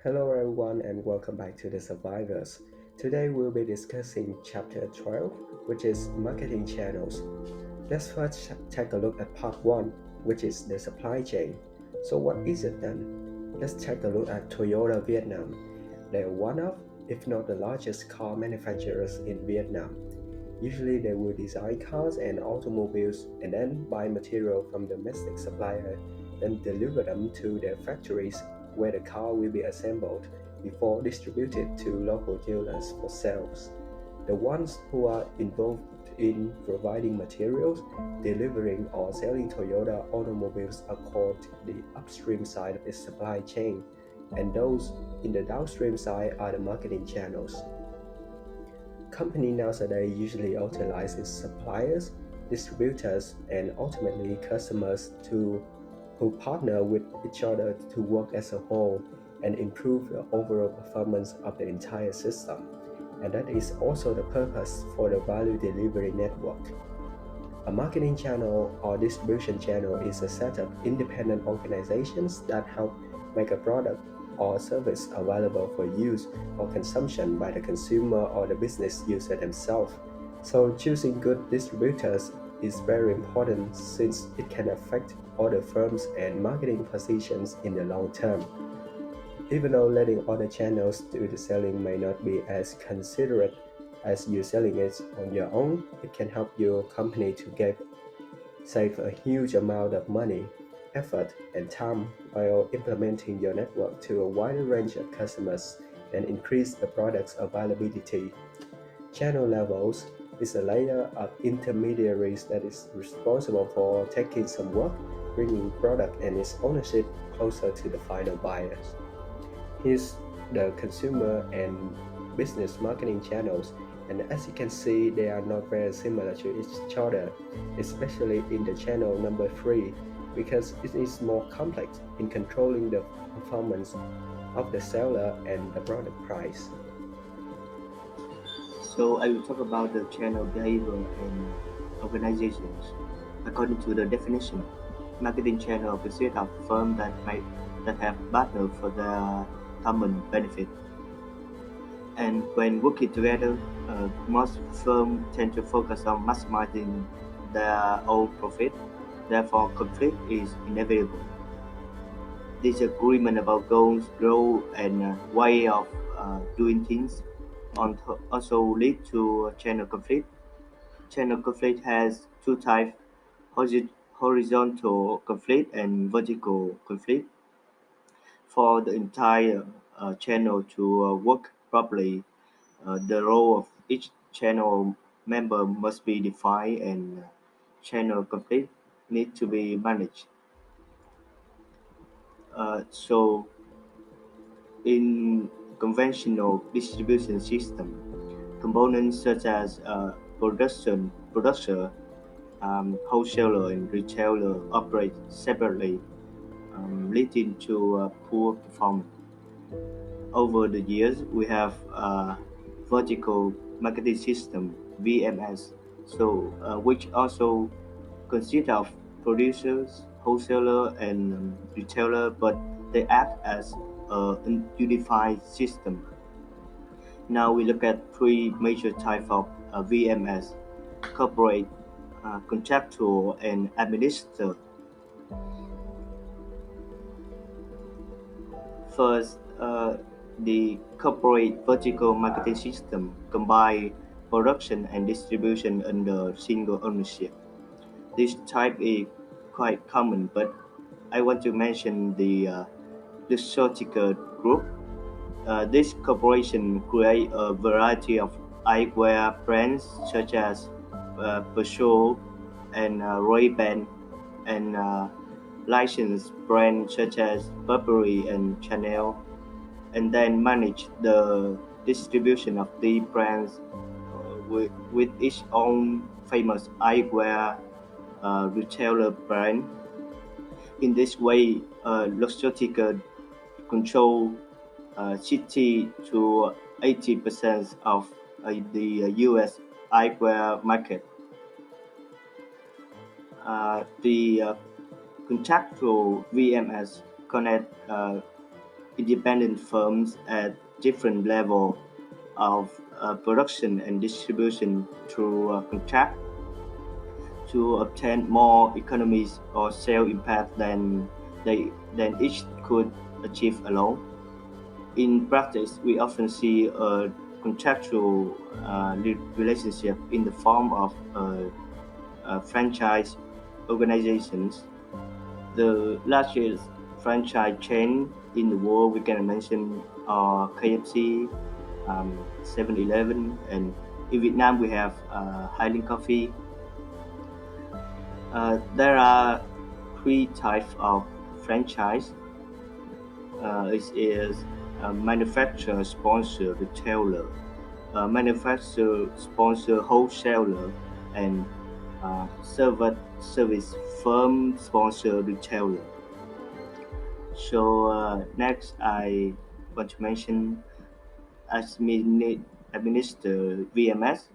Hello everyone and welcome back to The Survivors. Today we'll be discussing chapter 12, which is marketing channels. Let's first take a look at part 1, which is the supply chain. So what is it then? Let's take a look at Toyota Vietnam. They're one of, if not the largest car manufacturers in Vietnam. Usually they will design cars and automobiles and then buy material from domestic suppliers, then deliver them to their factories where the car will be assembled before distributed to local dealers for sales. The ones who are involved in providing materials, delivering or selling Toyota automobiles are called the upstream side of the supply chain, and those in the downstream side are the marketing channels. Company nowadays usually utilizes suppliers, distributors, and ultimately customers who partner with each other to work as a whole and improve the overall performance of the entire system. And that is also the purpose for the value delivery network. A marketing channel or distribution channel is a set of independent organizations that help make a product or service available for use or consumption by the consumer or the business user themselves. So choosing good distributors is very important since it can affect other firms and marketing positions in the long term. Even though letting other channels do the selling may not be as considerate as you selling it on your own, it can help your company to save a huge amount of money, effort, and time while implementing your network to a wider range of customers and increase the product's availability. Channel levels is a layer of intermediaries that is responsible for taking some work, bringing product and its ownership closer to the final buyers. Here's the consumer and business marketing channels, and as you can see, they are not very similar to each other, especially in the channel number 3, because it is more complex in controlling the performance of the seller and the product price. So I will talk about the channel behavior and organizations. According to the definition, marketing channel consists of firms that have partnered for their common benefit. And when working together, most firms tend to focus on maximizing their own profit. Therefore, conflict is inevitable. Disagreement about goals, growth, and way of doing things also lead to channel conflict. Channel conflict has two types: horizontal conflict and vertical conflict. For the entire channel to work properly, the role of each channel member must be defined, and channel conflict need to be managed. So, in conventional distribution system, components such as producer, wholesaler, and retailer operate separately, leading to poor performance. Over the years, we have vertical marketing system (VMS), which also consists of producers, wholesaler, and retailer, but they act as a unified system. Now we look at three major types of VMS: corporate, contractual, and administrator. First, the corporate vertical marketing system combines production and distribution under single ownership. This type is quite common, but I want to mention the Luxottica Group. This corporation creates a variety of eyewear brands such as Peugeot and Ray-Ban, and licensed brands such as Burberry and Chanel, and then manage the distribution of the brands with its own famous eyewear retailer brand. In this way, Luxottica control 60 to 80% of the US eyewear market. The contractual VMS connect independent firms at different level of production and distribution through contract to obtain more economies or sale impact than each could achieve alone. In practice, we often see a contractual relationship in the form of franchise organizations. The largest franchise chain in the world we can mention are KFC, 7-Eleven, and in Vietnam we have Highland Coffee. There are three types of franchise. It is a manufacturer sponsor retailer, a manufacturer sponsor wholesaler, and service firm sponsor retailer. So next, I want to mention administer VMS.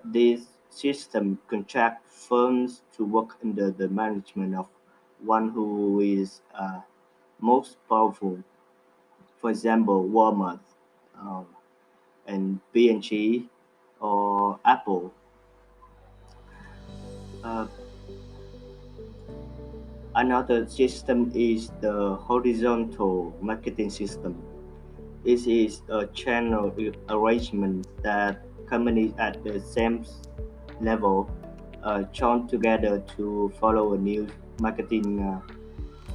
This system contract firms to work under the management of one who is most powerful. For example, Walmart uh, and P&G or Apple. Uh, Another system is the horizontal marketing system. This is a channel arrangement that companies at the same level join together to follow a new marketing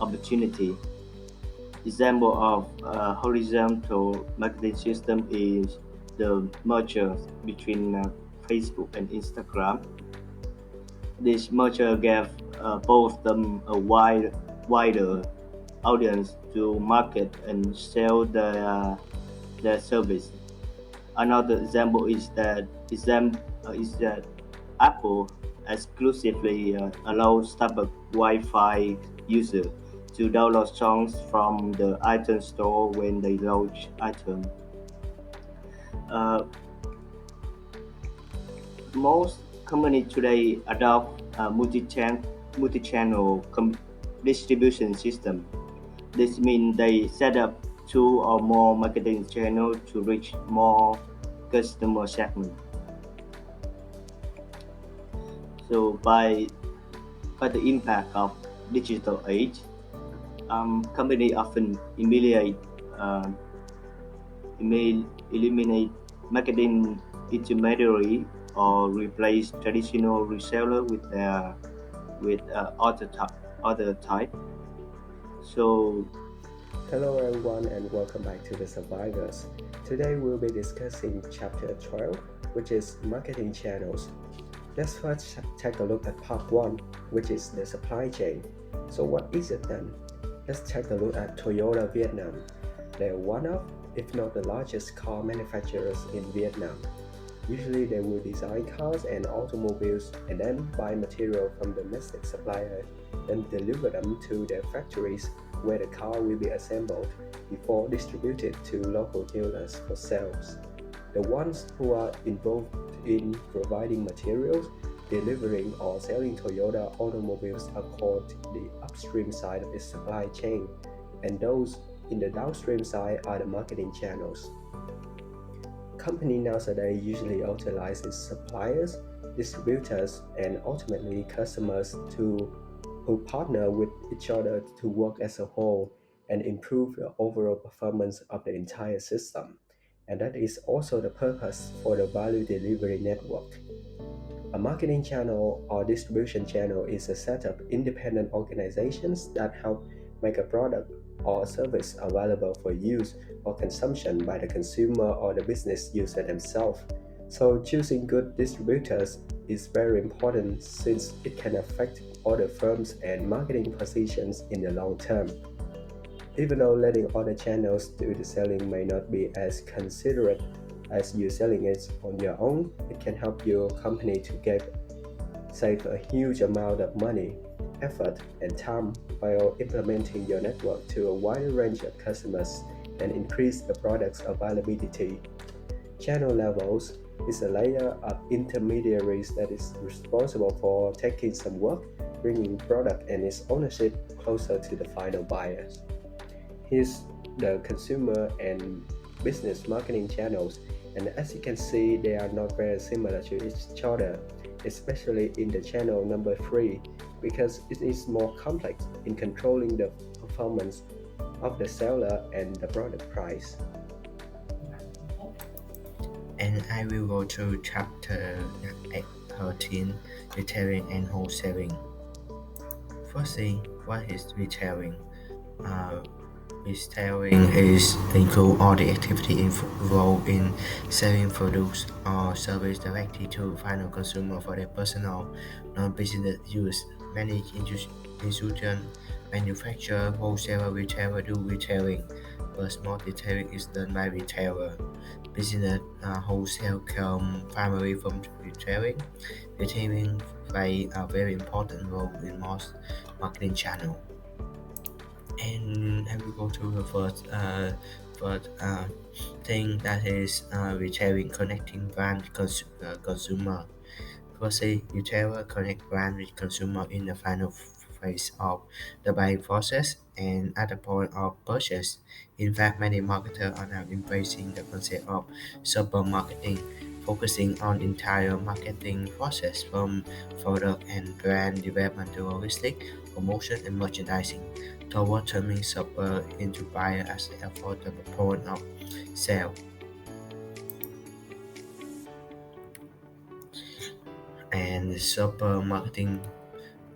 opportunity. Example of a horizontal marketing system is the merger between Facebook and Instagram. This merger gave both them a wider audience to market and sell their service. Another example is that Apple exclusively allows Starbucks Wi-Fi users to download songs from the iTunes Store when they launch iTunes. Uh, Most companies today adopt a multi-channel distribution system. This means they set up two or more marketing channels to reach more customer segments. So by the impact of digital age, companies often uh, eliminate marketing intermediary or replace traditional reseller with other type. So Hello everyone and welcome back to The Survivors. Today we'll be discussing chapter 12, which is marketing channels. Let's first take a look at part 1, which is the supply chain. So what is it then? Let's take a look at Toyota Vietnam. They are one of, if not the largest car manufacturers in Vietnam. Usually they will design cars and automobiles and then buy material from domestic suppliers, then deliver them to their factories where the car will be assembled before distributed to local dealers for sales. The ones who are involved in providing materials, delivering or selling Toyota automobiles are called the upstream side of the supply chain, and those in the downstream side are the marketing channels. Company nowadays usually utilizes suppliers, distributors, and ultimately customers who partner with each other to work as a whole and improve the overall performance of the entire system. And that is also the purpose for the value delivery network. A marketing channel or distribution channel is a set of independent organizations that help make a product or service available for use or consumption by the consumer or the business user themselves. So choosing good distributors is very important since it can affect other firms and marketing positions in the long term. Even though letting other channels do the selling may not be as considerate as you selling it on your own, it can help your company to save a huge amount of money, effort, and time while implementing your network to a wider range of customers and increase the product's availability. Channel levels is a layer of intermediaries that is responsible for taking some work, bringing product and its ownership closer to the final buyers. Here's the consumer and business marketing channels, and as you can see, they are not very similar to each other, especially in the channel number 3, because it is more complex in controlling the performance of the seller and the product price. And I will go to chapter 13, retailing and wholesaling. Firstly, what is retailing? Uh, Retailing is include all the activity involved in selling products or service directly to final consumer for their personal, non-business use. Many institutions, manufacturer, wholesaler, retailer do retailing, but small detailing is done by retailer. Business wholesale come primarily from retailing. Retailing play a very important role in most marketing channels. And I will go to the first thing that is retailing connecting brand consumer. Firstly, retailer connect brand with consumer in the final phase of the buying process and at the point of purchase. In fact, many marketers are now embracing the concept of super marketing, focusing on entire marketing process from product and brand development to logistics, promotion, and merchandising, toward turning super into buyer as the affordable point of sale. And super marketing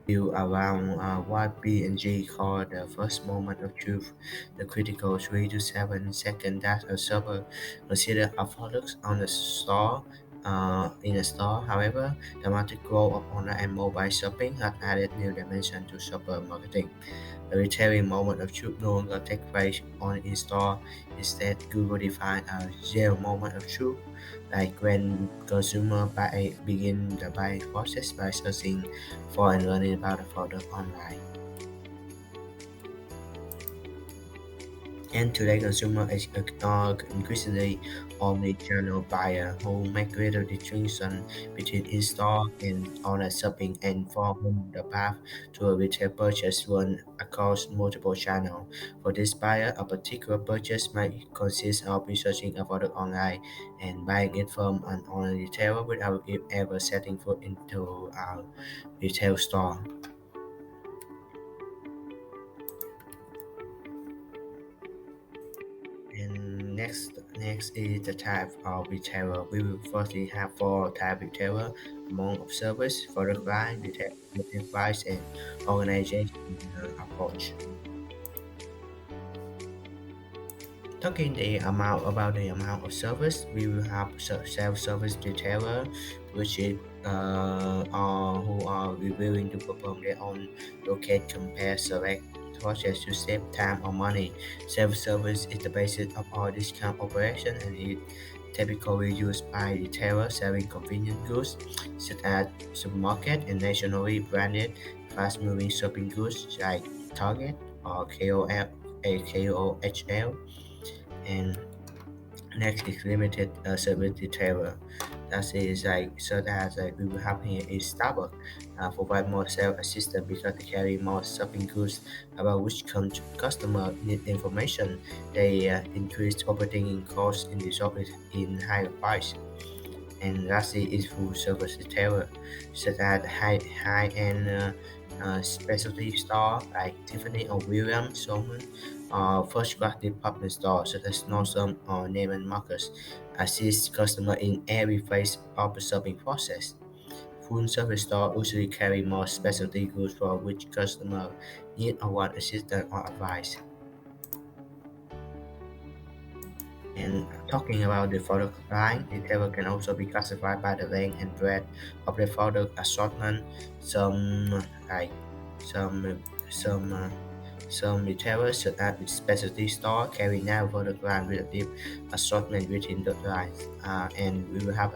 built around what P&G called the first moment of truth, the critical 3 to 7 seconds that a shopper considers a product on the store. In a store, however, the market growth of online and mobile shopping has added new dimension to shopper marketing. The retailing moment of truth no longer takes place on in store. Instead, Google defined a zero moment of truth, like when consumer begin the buying process by searching for and learning about the product online. And today, consumers are increasingly omni-channel buyers who make greater distinction between in-store and online shopping, and for whom the path to a retail purchase runs across multiple channels. For this buyer, a particular purchase might consist of researching a product online and buying it from an online retailer without ever setting foot into a retail store. And next is the type of retailer. We will firstly have four type retailer: amount of service, product line, retail price, and organization approach. Talking the amount of service, we will have self-service retailer, which is or who are willing to perform their own locate, compare, select, process to save time or money. Self-service is the basis of all this kind of operation, and it typically used by retailers selling convenient goods such as supermarket and nationally branded fast-moving shopping goods like Target or KOHL. And next is limited service retailer. That is like so that like we will have here is Starbucks provide more sales assistance because they carry more shopping goods about which customer need information. They increase operating costs and result in higher price. And lastly is full service retailer, such as high-end specialty store like Tiffany or Williams Sonoma, or first-class department store such as Nordstrom or Neiman Marcus, assist customer in every phase of the shopping process. Full service store usually carry more specialty goods for which customer need or want assistance or advice. And talking about the product line, retailer can also be classified by the length and breadth of the product assortment. Some like some some uh, some retailers such as specialty store carry narrow product line with a deep assortment within the lines. And we will have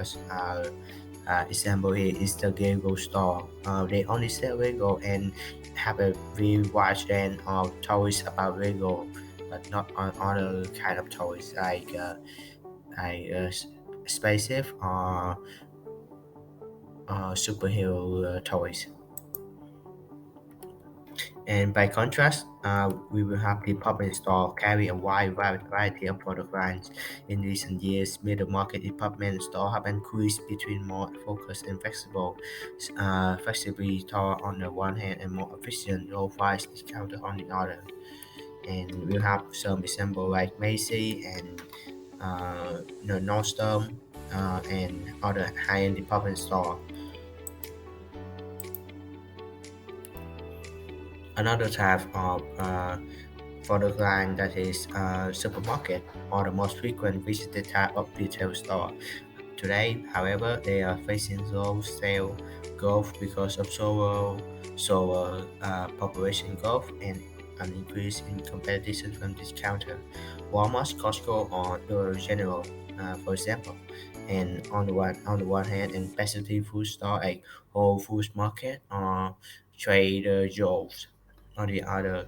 example here is the Lego store. They only sell Lego and have a very wide range of toys about Lego, but not on other kind of toys like spaceship or superhero toys. And by contrast, we will have department store carry a wide variety of product lines. In recent years, middle market department store have increased between more focused and flexible store on the one hand and more efficient low price discounter on the other. And we'll have some example like Macy and Nordstrom and other high-end department store. Another type of product line that is supermarket or the most frequent visited type of retail store. Today, however, they are facing low sales growth because of slower population growth and an increase in competition from discounter. Walmart, Costco, or Dollar General, for example. And on the one hand, and specialty food store like Whole Foods Market or Trader Joe's. On the other,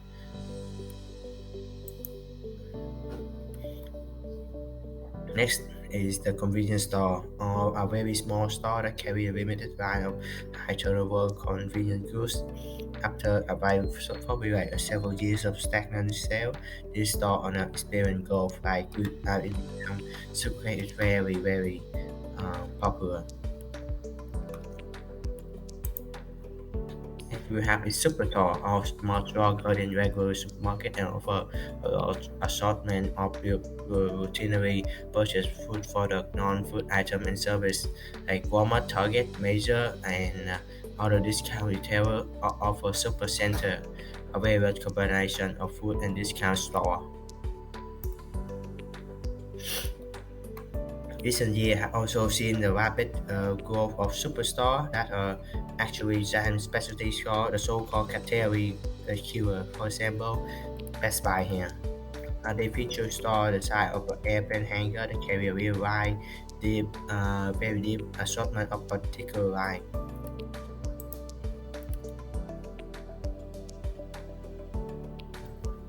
next is the convenience store, or a very small store that carry a limited line of high turnover convenient goods. After about probably like several years of stagnant sale, this store on experience growth like it become super is very popular. We have a superstore or small stronger than regular supermarket and offer a large assortment of routinely purchased food product, non-food item and service like Walmart, Target, Major, and other discount retailer offer super center, a very large combination of food and discount store. Recent years have also seen the rapid growth of superstores that are actually giant specialty stores, the so-called category killer. For example, Best Buy here. They feature stores the size of an airplane hangar that carry a real wide, very deep assortment of particular line.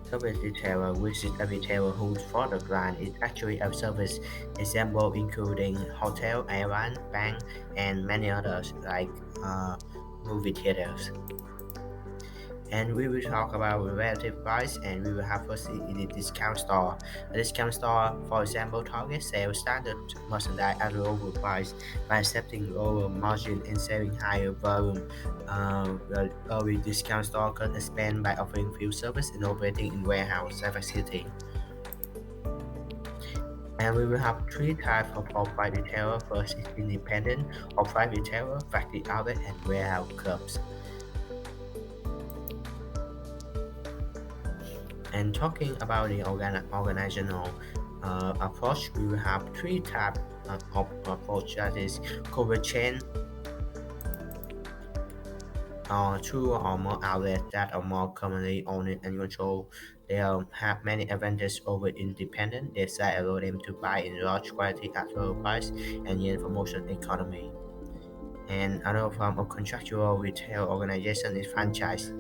Service retailer, which is a retailer whose product line is actually a service example including hotel, airline, bank, and many others like movie theaters. And we will talk about relative price, and we will have first in the discount store. A discount store, for example, Target sells standard merchandise at a lower price by accepting lower margin and selling higher volume. The early discount store can expand by offering field service and operating in warehouse facility. And we will have three types of off-price retailer. First is independent off-price retailer, factory outlet, and warehouse clubs. And talking about the organizational approach, we will have three types of approach, that is cover chain, two or more outlets that are more commonly owned and controlled. They have many advantages over independent. They allow them to buy in large quantity at low price and in promotion economy. And another form of contractual retail organization is franchise.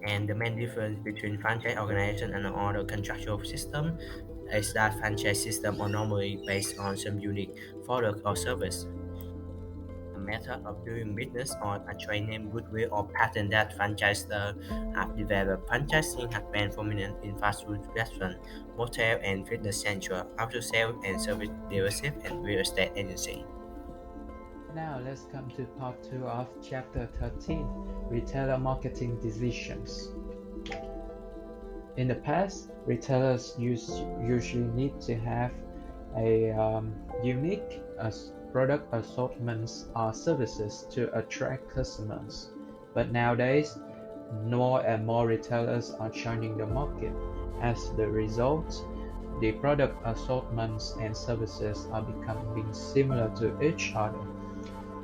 And the main difference between franchise organization and other contractual system is that franchise system are normally based on some unique product or service, a method of doing business, or a trade name, goodwill, or patent that franchisor have developed. Franchising has been prominent in fast food restaurant, motel and fitness center, auto sales and service dealership, and real estate agency. Now let's come to part 2 of chapter 13, retailer marketing decisions. In the past, retailers usually need to have a unique product assortments or services to attract customers. But nowadays, more and more retailers are joining the market. As the result, the product assortments and services are becoming similar to each other.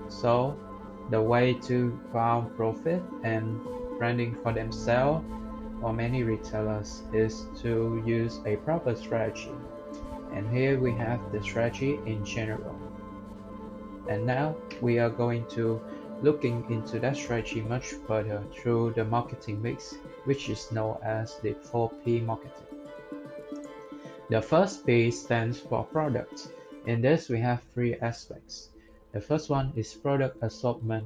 So, the way to find profit and branding for themselves for many retailers is to use a proper strategy. And here we have the strategy in general. And now we are going to looking into that strategy much further through the marketing mix, which is known as the 4P marketing. The first P stands for product. In this we have three aspects. The first one is product assortment.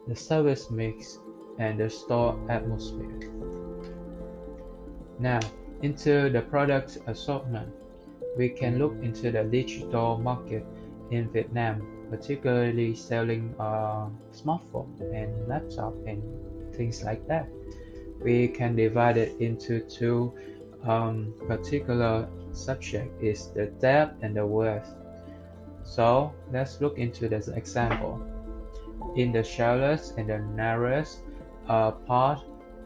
the service mix, and the store atmosphere. Now, into the product assortment, we can look into the digital market in Vietnam, particularly selling smartphone and laptop and things like that. We can divide it into two particular subject is the depth and the width. So let's look into this example. In the shallowest and the narrowest part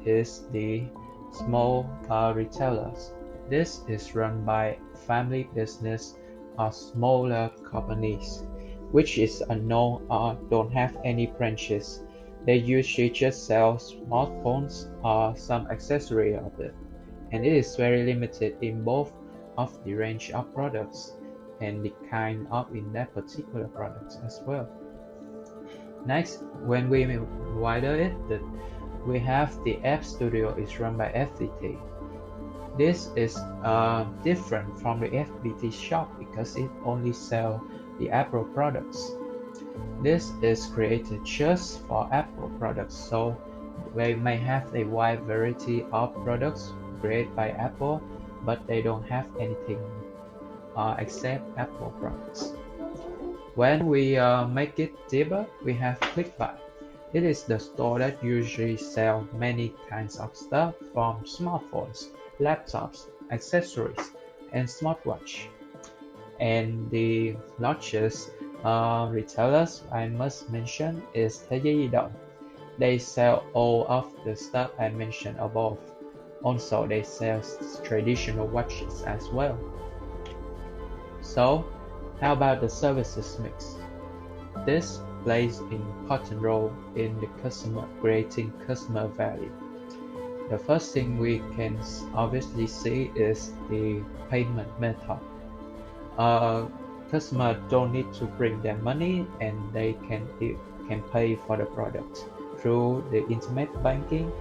is the small retailers. This is run by family business or smaller companies, which is unknown or don't have any branches. They usually just sell smartphones or some accessory of it, and it is very limited in both of the range of products and the kind of in that particular product as well. Next, when we widen it, we have the App Studio is run by FPT. This is different from the FPT shop because it only sells the Apple products. This is created just for Apple products, so they may have a wide variety of products created by Apple, but they don't have anything except Apple products. When we make it deeper, we have ClickBuy. It is the store that usually sells many kinds of stuff from smartphones, laptops, accessories, and smartwatch. And the largest retailers I must mention is Thế giới di động. They sell all of the stuff I mentioned above. Also, they sell traditional watches as well. So, how about the services mix? This plays an important role in the customer creating customer value. The first thing we can obviously see is the payment method. Customer don't need to bring their money and they can pay for the product through the internet banking,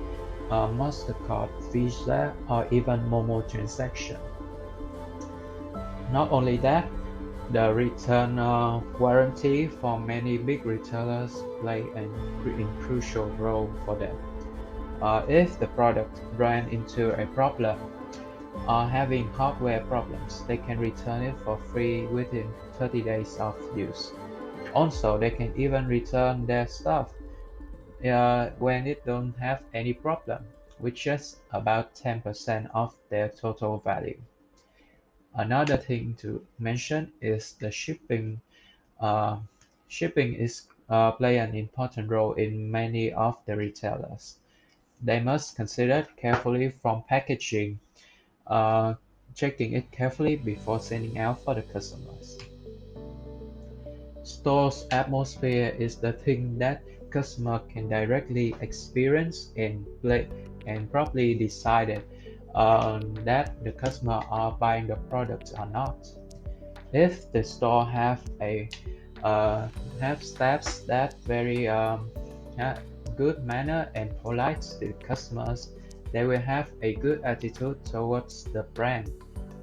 MasterCard, Visa, or even Momo transaction. Not only that, the return warranty for many big retailers play a crucial role for them. If the product ran into a problem or having hardware problems, they can return it for free within 30 days of use. Also, they can even return their stuff when it don't have any problem, which is about 10% of their total value. Another thing to mention is the shipping. Shipping is play an important role in many of the retailers. They must consider carefully from packaging, checking it carefully before sending out for the customers. Store's atmosphere is the thing that customer can directly experience and properly decide that the customer are buying the product or not. If the store have staffs that very good manner and polite to customers, they will have a good attitude towards the brand,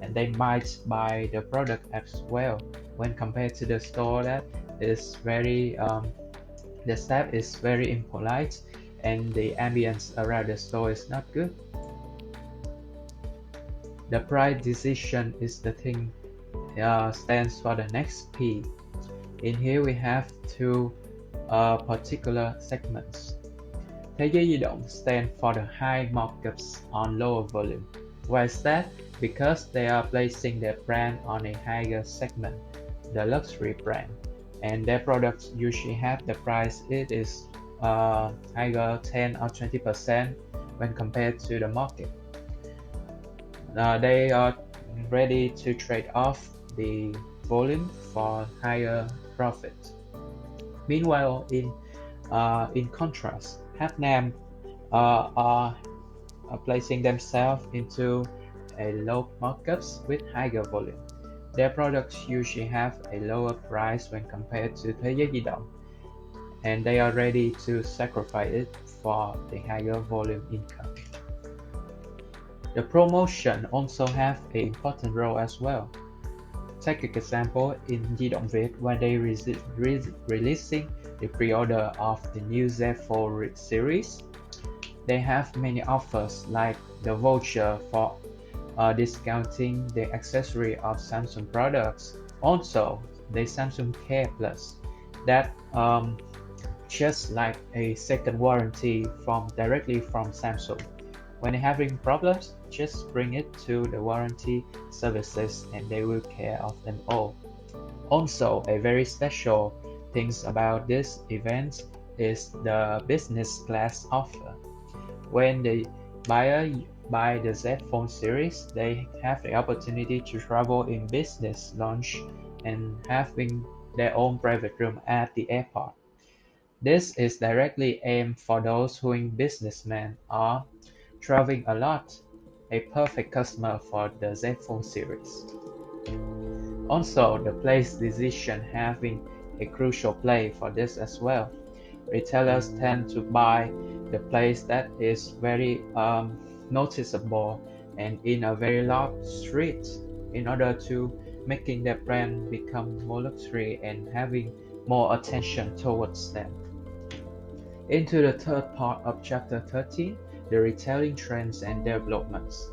and they might buy the product as well. When compared to the store that is very the staff is very impolite and the ambience around the store is not good. The price decision is the thing stands for the next P. In here we have two particular segments. Thế giới di động stand for the high markups on lower volume. Why is that? Because they are placing their brand on a higher segment, the luxury brand, and their products usually have the price it is higher 10 or 20% when compared to the market. They are ready to trade off the volume for higher profit. Meanwhile, in contrast, Hatnam are placing themselves into a low markups with higher volume. Their products usually have a lower price when compared to Thế giới di động, and they are ready to sacrifice it for the higher volume income. The promotion also have an important role as well. take an example in Di Động Việt when they releasing the pre-order of the new Z Fold series. They have many offers like the voucher for discounting the accessory of Samsung products. Also, the Samsung Care Plus that just like a second warranty directly from Samsung. When you're having problems, just bring it to the warranty services and they will care of them all. Also, a very special things about this event is the business class offer. When the buyer buy the Z Fold series, they have the opportunity to travel in business lounge and having their own private room at the airport. This is directly aimed for those who are businessmen are traveling a lot, a perfect customer for the Z Fold series. Also, the place decision having a crucial play for this as well. Retailers tend to buy the place that is very noticeable and in a very large street in order to making their brand become more luxury and having more attention towards them. Into the third part of chapter 13, the retailing trends and developments.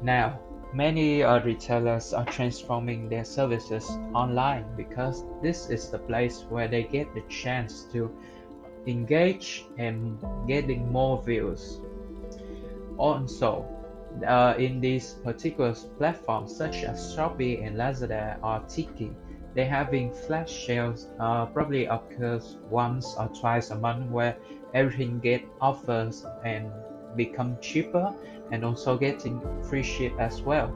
Now, many retailers are transforming their services online because this is the place where they get the chance to engage and getting more views. Also, in these particular platforms such as Shopee and Lazada or Tiki, they having flash sales probably occurs once or twice a month where everything get offers and become cheaper and also getting free ship as well.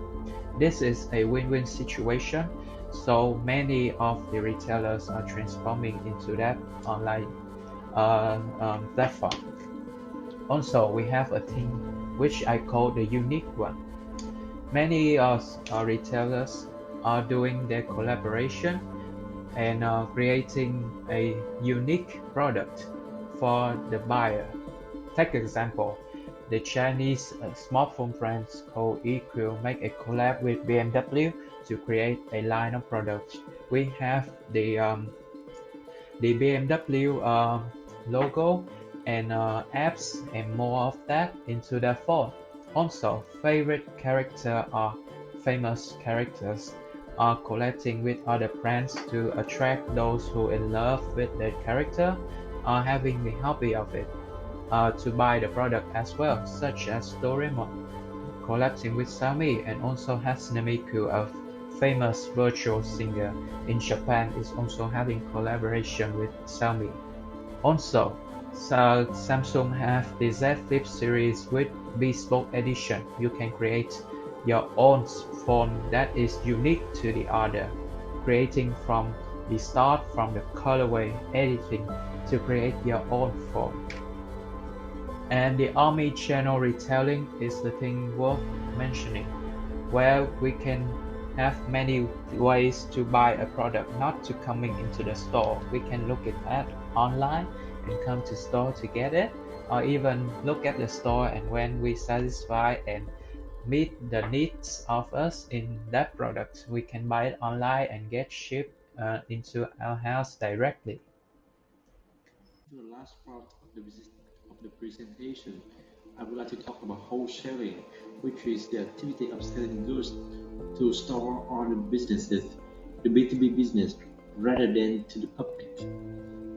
This is a win-win situation, so many of the retailers are transforming into that online platform. Also, we have a thing which I call the unique one. Many retailers are doing their collaboration and creating a unique product for the buyer. Take example, the Chinese smartphone brands called EQ make a collab with BMW to create a line of products. We have the BMW logo and apps and more of that into their phone. Also, favorite character or famous characters are collecting with other brands to attract those who in love with the character are having the hobby of it to buy the product as well, such as Doraemon collabing with Xiaomi, and also Hatsune Miku, a famous virtual singer in Japan, is also having collaboration with Xiaomi. Also, Samsung have the Z Flip series with bespoke edition. You can create your own phone that is unique to the other, creating from the start from the colorway editing to create your own phone. And the omni-channel retailing is the thing worth mentioning, where we can have many ways to buy a product, not to coming into the store. We can look at online and come to store to get it, or even look at the store, and when we satisfy and meet the needs of us in that product, we can buy it online and get shipped into our house directly. The last part of the presentation, I would like to talk about wholesaling, which is the activity of selling goods to store or the businesses, the B2B business, rather than to the public.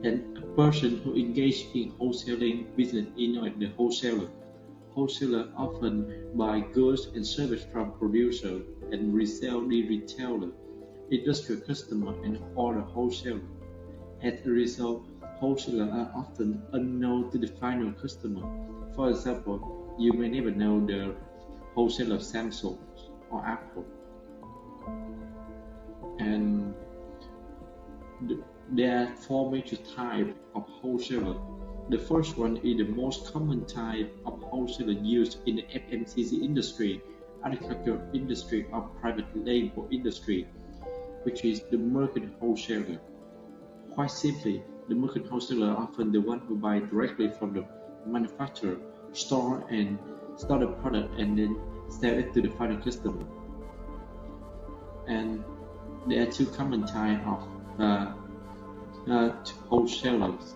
And a person who engages in wholesaling business is known as the wholesaler. Wholesaler often buy goods and service from producer and resell the retailer, industrial customer, and or the wholesaler. As a result, wholesalers are often unknown to the final customer. For example, you may never know the wholesaler of Samsung or Apple. And there are four major types of wholesaler. The first one is the most common type of wholesaler used in the FMCG industry, agricultural industry, or private label industry, which is the merchant wholesaler. Quite simply, the merchant wholesaler are often the one who buy directly from the manufacturer, store the product, and then sell it to the final customer. and there are two common types of wholesalers.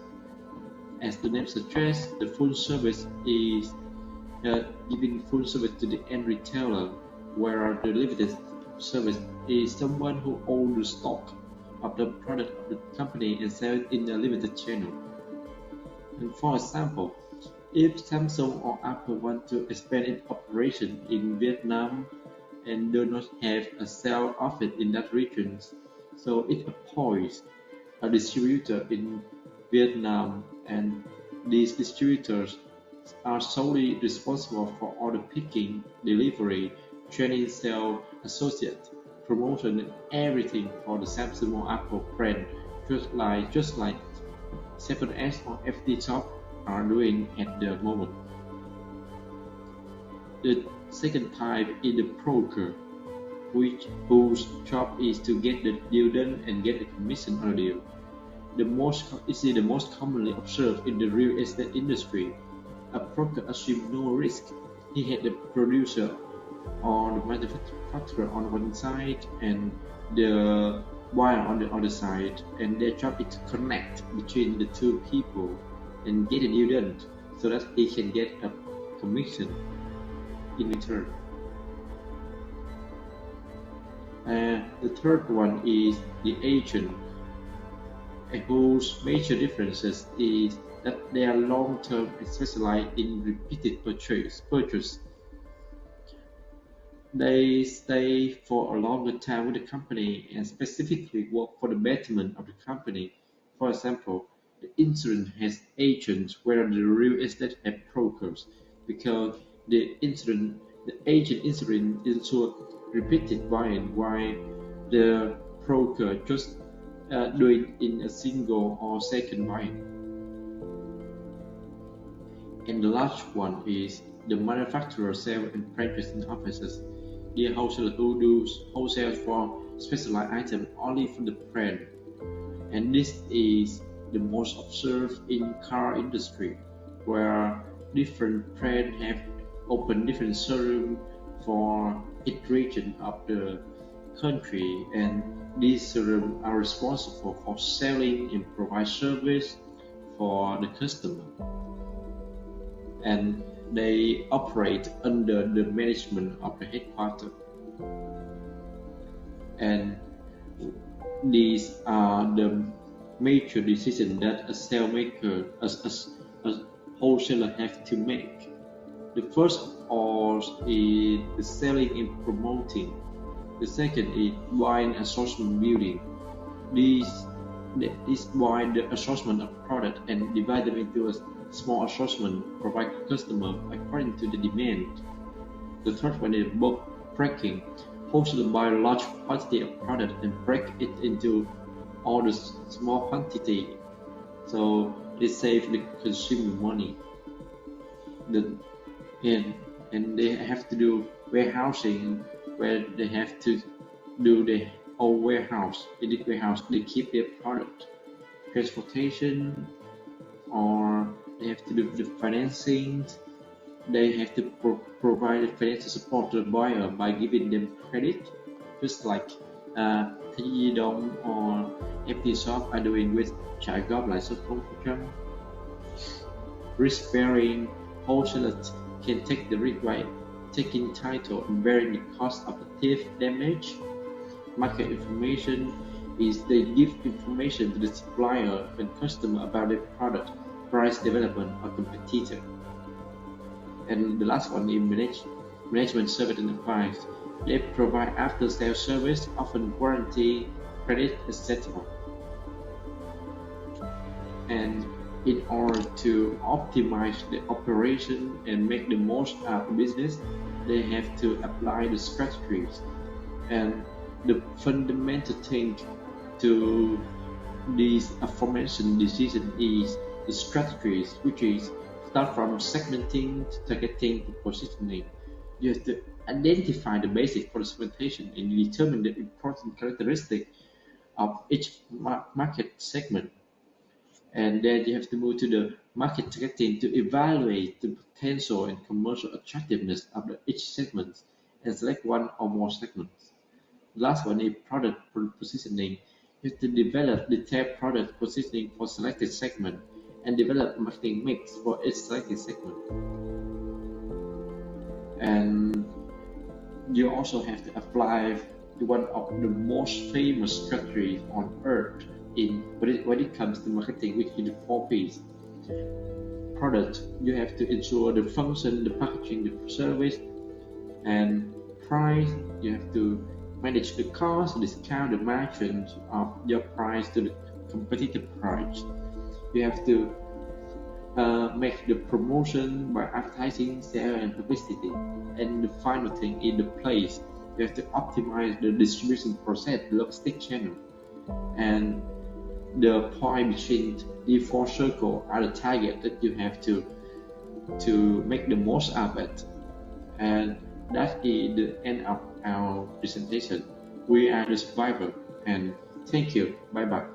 As the name suggests, the full service is giving full service to the end retailer, where the limited service is someone who owns the stock of the product of the company and sells it in a limited channel. And for example, if Samsung or Apple want to expand its operation in Vietnam and do not have a sales office in that region, so it appoints a distributor in Vietnam, and these distributors are solely responsible for order picking, delivery, training sales associate, promotion, and everything for the Samsung or Apple brand, just like 7S or FD Shop are doing at the moment. The second type is the broker, whose job is to get the deal done and get a commission on the deal. This is the most commonly observed in the real estate industry. A broker assumes no risk. He had the producer or the manufacturer on one side and the buyer on the other side, and their job is to connect between the two people and get a deal done so that he can get a commission in return. The third one is the agent, whose major differences is that they are long-term and specialized in repeated purchase. They stay for a longer time with the company and specifically work for the betterment of the company. For example, the insurance has agents, where the real estate has brokers, because the agent insure repeated buying, while the broker just do it in a single or second buying. And the last one is the manufacturer, sales and purchasing offices. The wholesaler who do wholesale for specialized items only for the brand. And this is the most observed in car industry, where different brands have opened different showrooms for each region of the country, and these showrooms are responsible for selling and provide service for the customer. And they operate under the management of the headquarters. And these are the major decisions that a sales maker, a wholesaler, have to make. The first of all is the selling and promoting. The second is wine assortment building. This wine the assortment of product and divide them into a small assortment, provide customer according to the demand. The third one is bulk breaking. Wholesaler buy a large quantity of product and break it into all the small quantity, so they save the consumer money. And they have to do warehousing, where they have to do the whole warehouse. In the warehouse, they keep their product. Transportation, or they have to do the financing. They have to provide financial support to the buyer by giving them credit, just like Thế Giới Di động or FD Shop are doing with trả góp lãi suất 0%. Risk bearing, wholesalers can take the risk by taking title and bearing the cost of the theft damage. Market information is they give information to the supplier and customer about their product, price development, or competitor. And the last one is management service and advice. They provide after-sales service, often warranty, credit, etc. And in order to optimize the operation and make the most out of the business, they have to apply the strategies. And the fundamental thing to these aforementioned decisions is the strategies, which is start from segmenting, targeting, to positioning. You have to identify the basic for the segmentation and determine the important characteristic of each market segment. And then you have to move to the market targeting to evaluate the potential and commercial attractiveness of each segment and select one or more segments. Last one is product positioning. You have to develop detailed product positioning for selected segment and develop marketing mix for each selected segment. And you also have to apply one of the most famous strategies on earth when it comes to marketing, which is the 4 Ps. Product, you have to ensure the function, the packaging, the service, and price. You have to manage the cost, discount the margins of your price to the competitive price. You have to make the promotion by advertising, sale, and publicity. And the final thing is the place. You have to optimize the distribution process, the logistic channel, and the point between the 4 circles are the target that you have to make the most of it. And that is the end of our presentation. We are the survivor, and thank you. Bye bye.